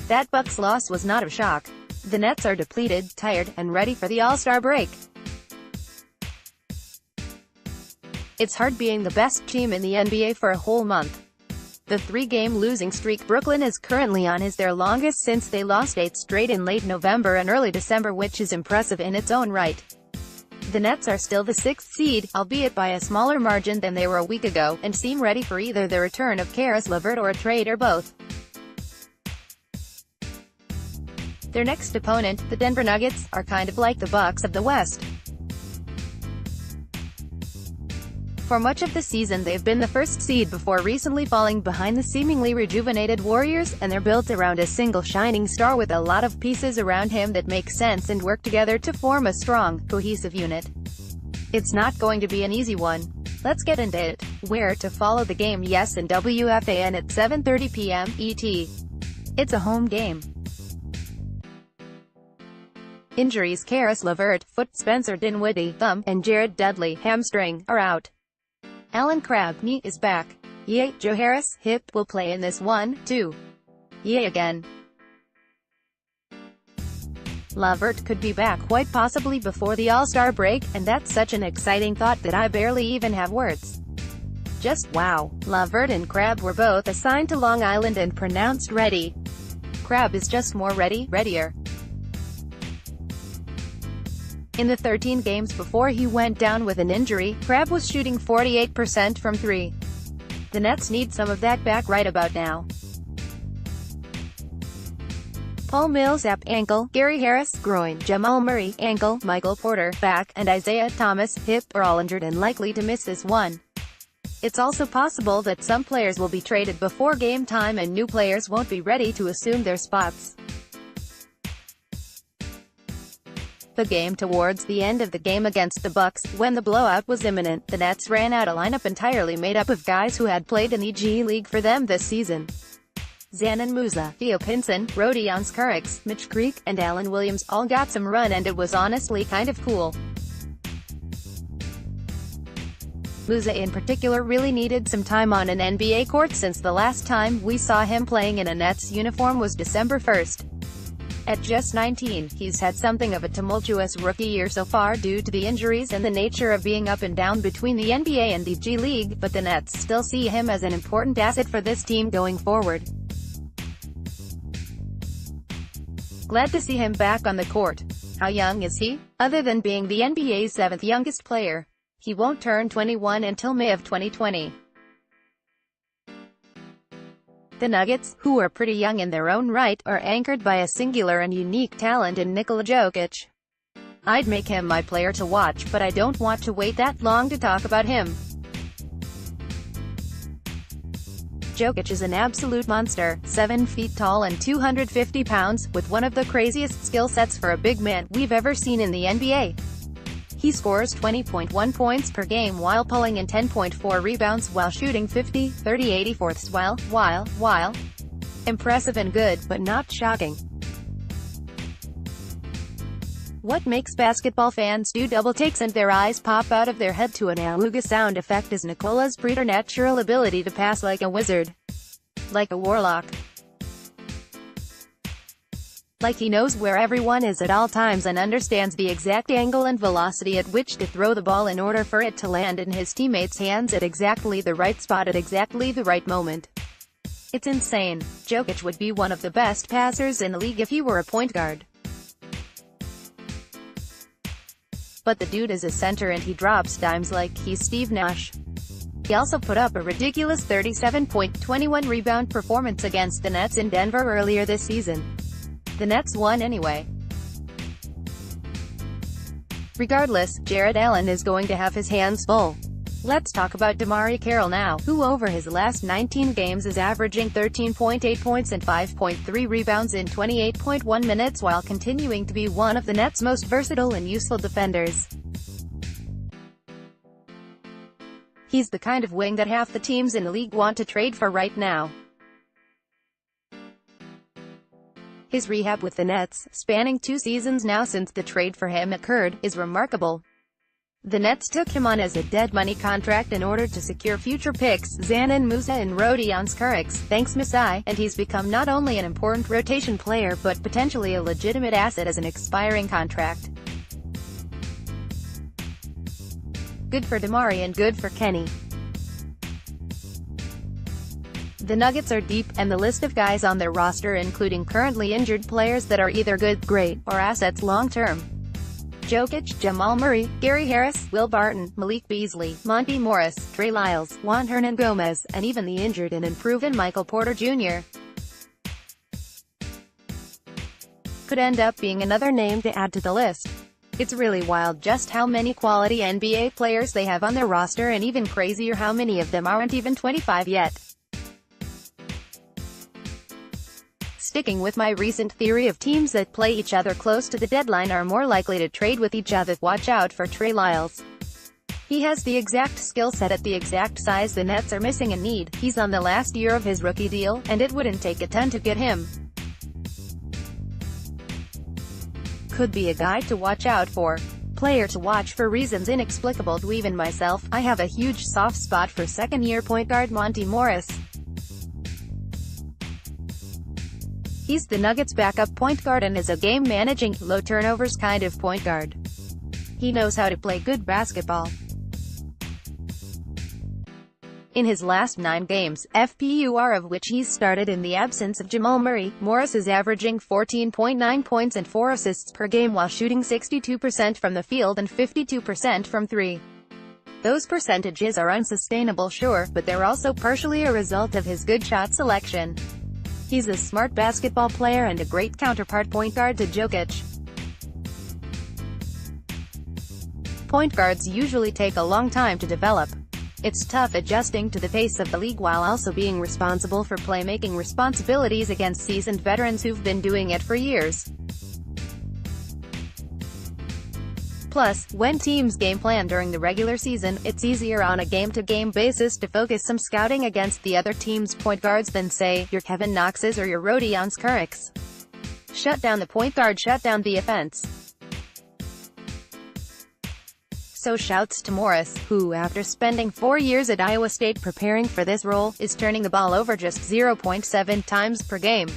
That Bucks loss was not a shock. The Nets are depleted, tired, and ready for the All-Star break. It's hard being the best team in the NBA for a whole month. The 3-game losing streak Brooklyn is currently on is their longest since they lost 8 straight in late November and early December, which is impressive in its own right. The Nets are still the 6th seed, albeit by a smaller margin than they were a week ago, and seem ready for either the return of Caris LeVert or a trade or both. Their next opponent, the Denver Nuggets, are kind of like the Bucks of the West. For much of the season they've been the first seed before recently falling behind the seemingly rejuvenated Warriors, and they're built around a single shining star with a lot of pieces around him that make sense and work together to form a strong, cohesive unit. It's not going to be an easy one. Let's get into it. Where to follow the game? Yes, and WFAN at 7:30 p.m. ET. It's a home game. Injuries: Caris LeVert, foot; Spencer Dinwiddie, thumb; and Jared Dudley, hamstring, are out. Allen Crabbe, knee, is back. Yay. Joe Harris, hip, will play in this one, too. Yay again. LeVert could be back quite possibly before the All-Star break, and that's such an exciting thought that I barely even have words. Just wow. LeVert and Crabbe were both assigned to Long Island and pronounced ready. Crabbe is just more readier. In the 13 games before he went down with an injury, Crabbe was shooting 48% from 3. The Nets need some of that back right about now. Paul Millsap, ankle; Gary Harris, groin; Jamal Murray, ankle; Michael Porter, back; and Isaiah Thomas, hip, are all injured and likely to miss this one. It's also possible that some players will be traded before game time and new players won't be ready to assume their spots. The game towards the end of the game against the Bucks, when the blowout was imminent, the Nets ran out a lineup entirely made up of guys who had played in the G League for them this season. Zanin Musa, Theo Pinson, Rodion Skarix, Mitch Creek, and Alan Williams all got some run, and it was honestly kind of cool. Musa in particular really needed some time on an NBA court since the last time we saw him playing in a Nets uniform was December 1st. At just 19, he's had something of a tumultuous rookie year so far due to the injuries and the nature of being up and down between the NBA and the G League, but the Nets still see him as an important asset for this team going forward. Glad to see him back on the court. How young is he? Other than being the NBA's 7th youngest player, he won't turn 21 until May of 2020. The Nuggets, who are pretty young in their own right, are anchored by a singular and unique talent in Nikola Jokic. I'd make him my player to watch, but I don't want to wait that long to talk about him. Jokic is an absolute monster, 7 feet tall and 250 pounds, with one of the craziest skill sets for a big man we've ever seen in the NBA. He scores 20.1 points per game while pulling in 10.4 rebounds while shooting 50, 30, 84ths while impressive and good, but not shocking. What makes basketball fans do double takes and their eyes pop out of their head to an Aluga sound effect is Nikola's preternatural ability to pass like a wizard. Like a warlock. Like he knows where everyone is at all times and understands the exact angle and velocity at which to throw the ball in order for it to land in his teammates' hands at exactly the right spot at exactly the right moment. It's insane. Jokic would be one of the best passers in the league if he were a point guard. But the dude is a center and he drops dimes like he's Steve Nash. He also put up a ridiculous 37-point, 21-rebound performance against the Nets in Denver earlier this season. The Nets won anyway. Regardless, Jared Allen is going to have his hands full. Let's talk about DeMarre Carroll now, who over his last 19 games is averaging 13.8 points and 5.3 rebounds in 28.1 minutes while continuing to be one of the Nets' most versatile and useful defenders. He's the kind of wing that half the teams in the league want to trade for right now. His rehab with the Nets, spanning 2 seasons now since the trade for him occurred, is remarkable. The Nets took him on as a dead money contract in order to secure future picks, Zanin Musa and Rodion Skurix, thanks Masai, and he's become not only an important rotation player but potentially a legitimate asset as an expiring contract. Good for Damari and good for Kenny. The Nuggets are deep, and the list of guys on their roster including currently injured players that are either good, great, or assets long-term. Jokic, Jamal Murray, Gary Harris, Will Barton, Malik Beasley, Monty Morris, Trey Lyles, Juan Hernan-Gomez, and even the injured and unproven Michael Porter Jr. could end up being another name to add to the list. It's really wild just how many quality NBA players they have on their roster, and even crazier how many of them aren't even 25 yet. Sticking with my recent theory of teams that play each other close to the deadline are more likely to trade with each other, watch out for Trey Lyles. He has the exact skill set at the exact size the Nets are missing and need. He's on the last year of his rookie deal, and it wouldn't take a ton to get him. Could be a guy to watch out for. Player to watch for reasons inexplicable to even myself. I have a huge soft spot for second-year point guard Monty Morris. He's the Nuggets' backup point guard and is a game-managing, low-turnovers kind of point guard. He knows how to play good basketball. In his last 9 games, FPUR of which he's started in the absence of Jamal Murray, Morris is averaging 14.9 points and 4 assists per game while shooting 62% from the field and 52% from 3. Those percentages are unsustainable, sure, but they're also partially a result of his good shot selection. He's a smart basketball player and a great counterpart point guard to Jokic. Point guards usually take a long time to develop. It's tough adjusting to the pace of the league while also being responsible for playmaking responsibilities against seasoned veterans who've been doing it for years. Plus, when teams game plan during the regular season, it's easier on a game-to-game basis to focus some scouting against the other team's point guards than, say, your Kevin Knox's or your Rodion Skurix. Shut down the point guard, shut down the offense. So shouts to Morris, who, after spending 4 years at Iowa State preparing for this role, is turning the ball over just 0.7 times per game.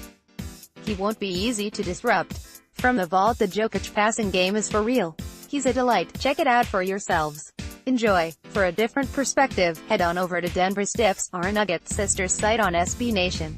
He won't be easy to disrupt. From the vault, the Jokic passing game is for real. He's a delight. Check it out for yourselves. Enjoy. For a different perspective, head on over to Denver Stiffs, our Nuggets sister site on SB Nation.